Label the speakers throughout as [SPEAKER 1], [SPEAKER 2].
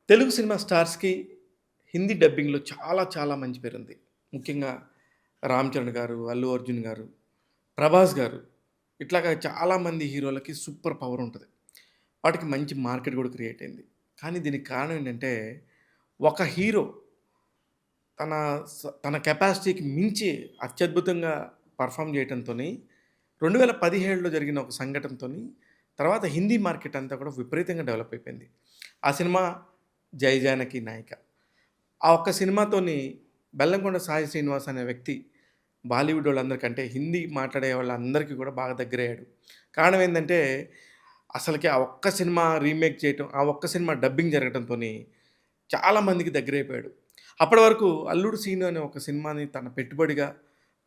[SPEAKER 1] Telugu cinema స్టార్స్‌కి Hindi డబ్బింగ్‌లో చాలా చాలా మంచి పేరుంది. ముఖ్యంగా 'రామ్ చరణ్' గారు, 'అల్లు అర్జున్' గారు, 'ప్రభాస్' గారు ఇట్లాగా చాలామంది హీరోలకి సూపర్ పవర్ ఉంటది. వాటికి మంచి మార్కెట్ కూడా క్రియేట్ అయింది. కానీ దీనికి కారణం ఏంటంటే, ఒక హీరో తన తన కెపాసిటీకి మించి అత్యద్భుతంగా పెర్ఫార్మ్ చేయటంతోని 2017లో జరిగిన ఒక సంఘటనతోని తర్వాత హిందీ మార్కెట్ అంతా కూడా విపరీతంగా డెవలప్ అయిపోయింది. ఆ సినిమా 'జై జానకి నాయిక'. ఆ ఒక్క సినిమాతోని బెల్లంకొండ సాయి శ్రీనివాస్ అనే వ్యక్తి బాలీవుడోళ్ళందరికంటే హిందీ మాట్లాడే వాళ్ళందరికీ కూడా బాగా దగ్గరయ్యాడు. కారణం ఏందంటే, అసలకి ఆ ఒక్క సినిమా రీమేక్ చేయటం, ఆ ఒక్క సినిమా డబ్బింగ్ జరగటంతోని చాలా మందికి దగ్గరైపోయాడు. అప్పటి వరకు 'అల్లుడు సీను' అనే ఒక సినిమాని తన పెట్టుబడిగా,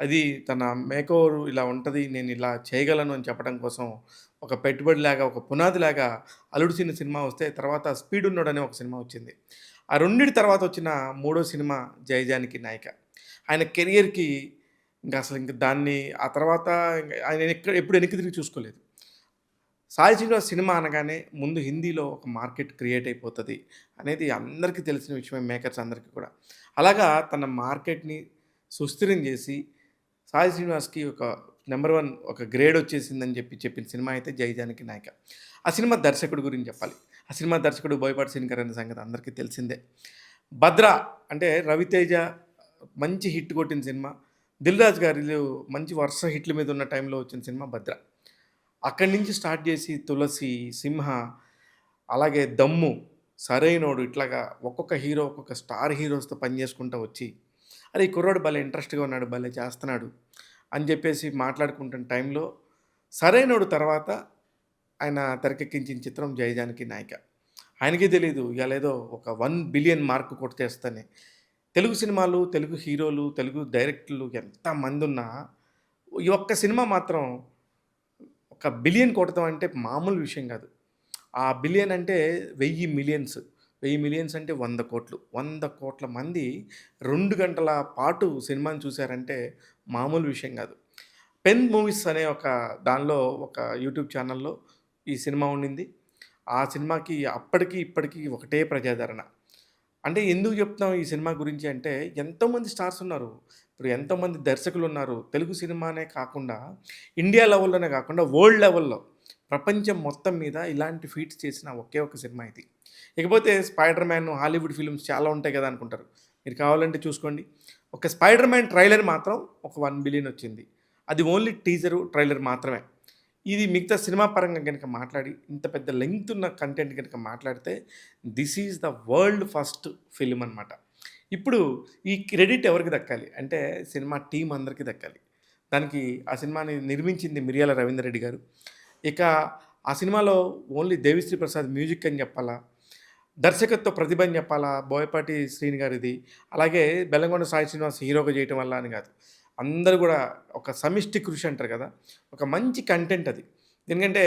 [SPEAKER 1] అది తన మేకోవర్ ఇలా ఉంటది, నేనిలా చేయగలను అని చెప్పడం కోసం ఒక పెట్టుబడిలాగా, ఒక పునాదిలాగా 'అల్లుడు సీను' సినిమా వస్తే తర్వాత 'స్పీడున్నోడు' అనే ఒక సినిమా వచ్చింది. ఆ రెండిటి తర్వాత వచ్చిన మూడో సినిమా 'జై జానకి నాయక'. ఆయన కెరియర్‌కి ఇంక దాన్ని ఆ తర్వాత ఆయన ఎప్పుడు వెనక్కి తిరిగి చూసుకోలేదు. సాయి శ్రీనివాస్ సినిమా అనగానే ముందు హిందీలో ఒక మార్కెట్ క్రియేట్ అయిపోతది అనేది అందరికీ తెలిసిన విషయమే, మేకర్స్ అందరికీ కూడా. అలాగా తన మార్కెట్‌ని సుస్థిరం జేసి, సాయి శ్రీనివాస్‌కి ఒక నంబర్ 1 ఒక గ్రేడ్ వచ్చేసిందని చెప్పిన సినిమా అయితే 'జై జానకి నాయక'. ఆ సినిమా దర్శకుడి గురించి చెప్పాలి. ఆ సినిమా దర్శకుడు బోయపాటి శ్రీను అనే సంగతి అందరికీ తెలిసిందే. 'భద్ర' అంటే రవితేజ మంచి హిట్ కొట్టిన సినిమా. 'దిల్ రాజు' గారిలో మంచి వరుస హిట్ల మీద ఉన్న టైంలో వచ్చిన సినిమా 'భద్ర'. అక్కడి నుంచి స్టార్ట్ చేసి 'తులసి', 'సింహ' అలాగే 'దమ్ము', 'సరైనోడు' ఇట్లాగా ఒక్కొక్క హీరో ఒక్కొక్క స్టార్ హీరోస్‌తో పని చేసుకుంటా వచ్చి, అరే! ఈ కుర్రోడు భలే ఇంట్రెస్ట్‌గా ఉన్నాడు, భలే చేస్తన్నాడు అని చెప్పేసి మాట్లాడుకుంటున్న టైంలో 'సరైనోడు' తర్వాత ఆయన తెరకెక్కించిన చిత్రం 'జై జానకి నాయక'. ఆయనకే తెలీదు ఇయాలేదో ఒక 1 బిలియన్ మార్క్ కొట్టేస్తని. తెలుగు సినిమాలు, తెలుగు హీరోలు, తెలుగు డైరెక్టర్లు ఎంతమందున్నా ఈ ఒక్క సినిమా మాత్రం ఒక బిలియన్ కొడతాం అంటే మామూలు విషయం గాదు. ఆ బిలియన్ అంటే 1000 మిలియన్స్. 1000 మిలియన్స్ అంటే 100,00,00,000. 100,00,00,000 మంది 2 గంటల పాటు సినిమాని చూసారంటే మామూలు విషయం గాదు. పెన్ మూవీస్ అనే ఒక దానిలో ఒక యూట్యూబ్ ఛానెల్‌లో ఈ సినిమా ఉండింది. ఆ సినిమాకి అప్పటికి, ఇప్పటికి ఒకటే ప్రజాదరణ. అంటే ఎందుకు చెప్తున్నాం ఈ సినిమా గురించి అంటే, ఎంతోమంది స్టార్స్ ఉన్నారు. ఇప్పుడు ఎంతోమంది దర్శకులున్నారు. తెలుగు సినిమానే కాకుండా, ఇండియా లెవెల్‌లోనే కాకుండా, వరల్డ్ లెవెల్‌లో ప్రపంచం మొత్తం మీద ఇలాంటి ఫీట్స్ చేసిన ఒకే ఒక సినిమా ఇది. ఇకపోతే 'స్పైడర్ మ్యాన్' హాలీవుడ్ ఫిల్మ్స్ చాలా ఉంటాయి కదా అనుకుంటారు. మీరు కావాలంటే చూసుకోండి. ఒక 'స్పైడర్ మ్యాన్' ట్రైలర్ మాత్రం ఒక 1,000,000,000 వచ్చింది. అది ఓన్లీ టీజరు, ట్రైలర్ మాత్రమే. ఇది మిగతా సినిమా పరంగా గనుక మాట్లాడి, ఇంత పెద్ద లెంగ్త్ ఉన్న కంటెంట్ గనుక మాట్లాడితే, this is the world first film అనమాట. ఇప్పుడు ఈ క్రెడిట్ ఎవరికి దక్కాలి అంటే, సినిమా టీమ్ అందరికి దక్కాలి. దానికి ఆ సినిమాని నిర్మించింది మిర్యాల రవీందర్ రెడ్డి గారు. ఇక ఆ సినిమాలో ఓన్లీ దేవిశ్రీ ప్రసాద్ మ్యూజిక్ అని చెప్పాలా, దర్శకత్వ ప్రతిభ అని చెప్పాలా, బోయపాటి శ్రీను గారిది, అలాగే బెల్లంకొండ సాయి శ్రీనివాస్ హీరోగా చేయటం వల్ల అని కాదు. అందరూ గూడా ఒక సమిష్టి కృషి అంటారు కదా! ఒక మంచి కంటెంట్ అది. ఎందుకంటే,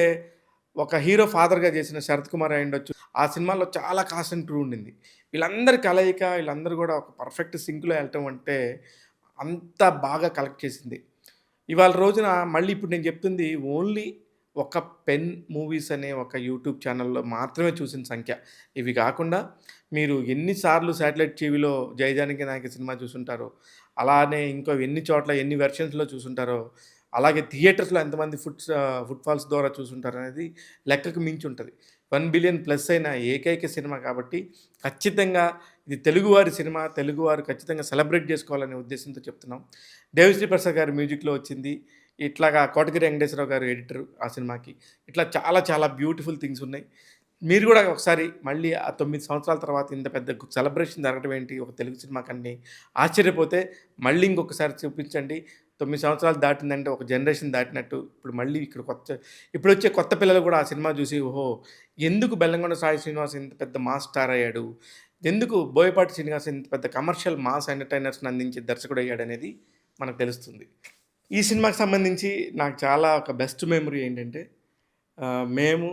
[SPEAKER 1] ఒక హీరో ఫాదర్‌గా చేసిన 'శరత్ కుమార్' అయ్యుండొచ్చు. ఆ సినిమాలో చాలా కాస్ట్ అండ్ క్రూ ఉండింది. వీళ్ళందరి కలయిక, వీళ్ళందరూ గూడా ఒక పర్ఫెక్ట్ సింక్‌లో ఎళ్ళటం అంటే, అంత బాగా కలెక్ట్ చేసింది. ఇవాళ రోజున మళ్ళీ ఇప్పుడు నేను చెప్తుంది ఓన్లీ ఒక పెన్ మూవీస్ అనే ఒక యూట్యూబ్ ఛానెల్‌లో మాత్రమే చూసిన సంఖ్య. ఇవి గాకుండా మీరు ఎన్ని సార్లు శాటిలైట్ టీవీలో 'జై జానకి నాయక' సినిమా చూసుంటారో, అలానే ఇంకో ఎన్ని చోట్ల ఎన్ని వెర్షన్స్‌లో చూసుంటారో, అలాగే థియేటర్స్‌లో ఎంతమంది ఫుట్‌ఫాల్స్ ద్వారా చూసుంటారనేది లెక్కకు మించి ఉంటది. 1,000,000,000 ప్లస్ అయిన ఏకైక సినిమా కాబట్టి ఖచ్చితంగా ఇది తెలుగువారి సినిమా. తెలుగువారు ఖచ్చితంగా సెలబ్రేట్ జేసుకోవాలనే ఉద్దేశ్యంతో చెప్తున్నాం. దేవిశ్రీ ప్రసాద్ గారి మ్యూజిక్‌లో వచ్చింది. ఇట్లాగా కోటగిరి వెంకటేశ్వరరావు గారు ఎడిటరు ఆ సినిమాకి. ఇట్లా చాలా చాలా బ్యూటిఫుల్ థింగ్స్ ఉన్నాయి. మీరు గూడా ఒకసారి మళ్ళీ ఆ 9 సంవత్సరాల తర్వాత ఇంత పెద్ద సెలబ్రేషన్ జరగడం ఏంటి ఒక తెలుగు సినిమాకని ఆశ్చర్యపోతే మళ్ళీ ఇంకొకసారి చూపించండి. 9 సంవత్సరాలు దాటిందంటే ఒక జనరేషన్ దాటినట్టు. ఇప్పుడు మళ్ళీ ఇప్పుడొచ్చే కొత్త పిల్లలు గూడా ఆ సినిమా జూసి ఓహో! ఎందుకు బెల్లంకొండ సాయి శ్రీనివాస్ ఇంత పెద్ద మాస్ స్టార్ అయ్యాడు? ఎందుకు బోయపాటి శ్రీనివాస్ ఇంత పెద్ద కమర్షియల్ మాస్ ఎంటర్‌టైనర్స్‌ని అందించే దర్శకుడయ్యాడనేది మనకు తెలుస్తుంది. ఈ సినిమాకి సంబంధించి నాకు చాలా ఒక బెస్ట్ మెమరీ ఏంటంటే, మేము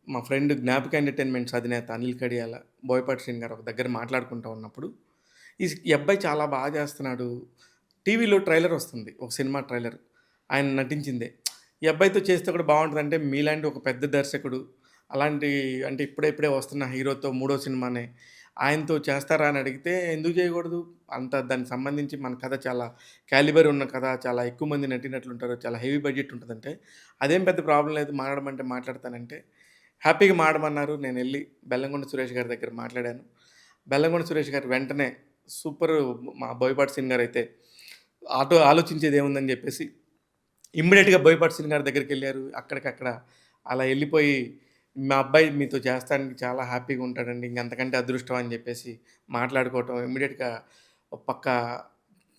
[SPEAKER 1] మా ఫ్రెండ్ జ్ఞాపిక ఎంటర్‌టైన్‌మెంట్స్ అధినేత అనిల్ కడియాల, బోయపాటి శ్రీను గారు ఒక దగ్గర మాట్లాడుకుంటా ఉన్నప్పుడు, ఈ అబ్బాయి చాలా బాగా చేస్తున్నాడు. టీవీలో ట్రైలర్ వస్తుంది. ఒక సినిమా ట్రైలర్. ఆయన నటించిందే. ఈ అబ్బాయితో చేస్తే కూడా బావుంటదంటే, మీలాంటి ఒక పెద్ద దర్శకుడు, అలాంటి అంటే ఇప్పుడే వస్తున్న హీరోతో మూడో సినిమానే ఆయనతో చేస్తారా అని అడిగితే ఎందుకు చేయకూడదు? అంత దానికి సంబంధించి మన కథ చాలా క్యాలిబర్ ఉన్న కథ, చాలా ఎక్కువ మంది నటీనటులుంటారు, చాలా హెవీ బడ్జెట్ ఉంటదంటే, అదేం పెద్ద ప్రాబ్లమ్ లేదు మాట్లాడమంటే మాట్లాడతానంటే, హ్యాపీగా మాట్లాడమన్నారు. నేనెళ్ళి బెల్లంకొండ సురేష్ గారి దగ్గర మాట్లాడాను. బెల్లంకొండ సురేష్ గారు వెంటనే సూపరు మా బోయపాటి సీన్ గారైతే ఆలోచించేదేముందని జెప్పేసి ఇమ్మీడియేట్‌గా బోయపాటి సీన్ గారి దగ్గరికెళ్లారు. అక్కడికక్కడ అలా ఎళ్ళిపోయి, "మా అబ్బాయి మీతో చేస్తానికి చాలా హ్యాపీగా ఉంటాడండి. ఇంకంతకంటే అదృష్టం" అని జెప్పేసి మాట్లాడుకోవటం ఇమ్మీడియేట్‌గా ఒక పక్క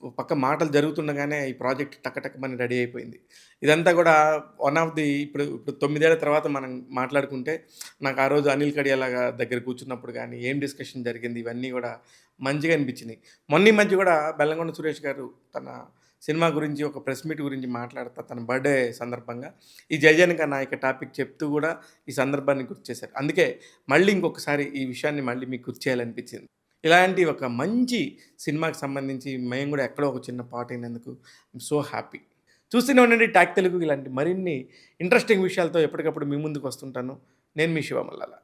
[SPEAKER 1] ఒక పక్క మాటలు జరుగుతుండగానే ఈ ప్రాజెక్ట్ టక రెడీ అయిపోయింది. ఇదంతా గూడా వన్ ఆఫ్ ది ఇప్పుడు 9 ఏళ్ల తర్వాత మనం మాట్లాడుకుంటే, నాకు ఆ రోజు అనిల్ కడియాల దగ్గర కూర్చున్నప్పుడు గానీ, ఏం డిస్కషన్ జరిగింది ఇవన్నీ గూడా మంచిగా అనిపించినియి. మొన్న ఈ మధ్య గూడా బెల్లంకొండ సురేష్ గారు తన సినిమా గురించి ఒక ప్రెస్ మీట్ గురించి మాట్లాడుతా తన బర్త్‌డే సందర్భంగా ఈ 'జయజనక నాయక' టాపిక్ చెప్తూ గూడా ఈ సందర్భాన్ని గుర్తు చేశారు. అందుకే మళ్ళీ ఇంకొకసారి ఈ విషయాన్ని మళ్ళీ మీకు గుర్తు చేయాలనిపించింది. ఇలాంటి ఒక మంచి సినిమాకి సంబంధించి మేము గూడా ఎక్కడో ఒక చిన్న పార్ట్ అయినందుకు ఐయామ్ సో హ్యాపీ. చూస్తూనే ఉండండి టాక్ తెలుగు. ఇలాంటి మరిన్ని ఇంట్రెస్టింగ్ విషయాలతో ఎప్పటికప్పుడు మీ ముందుకు వస్తుంటాను. నేను మీ శివ మల్లాల.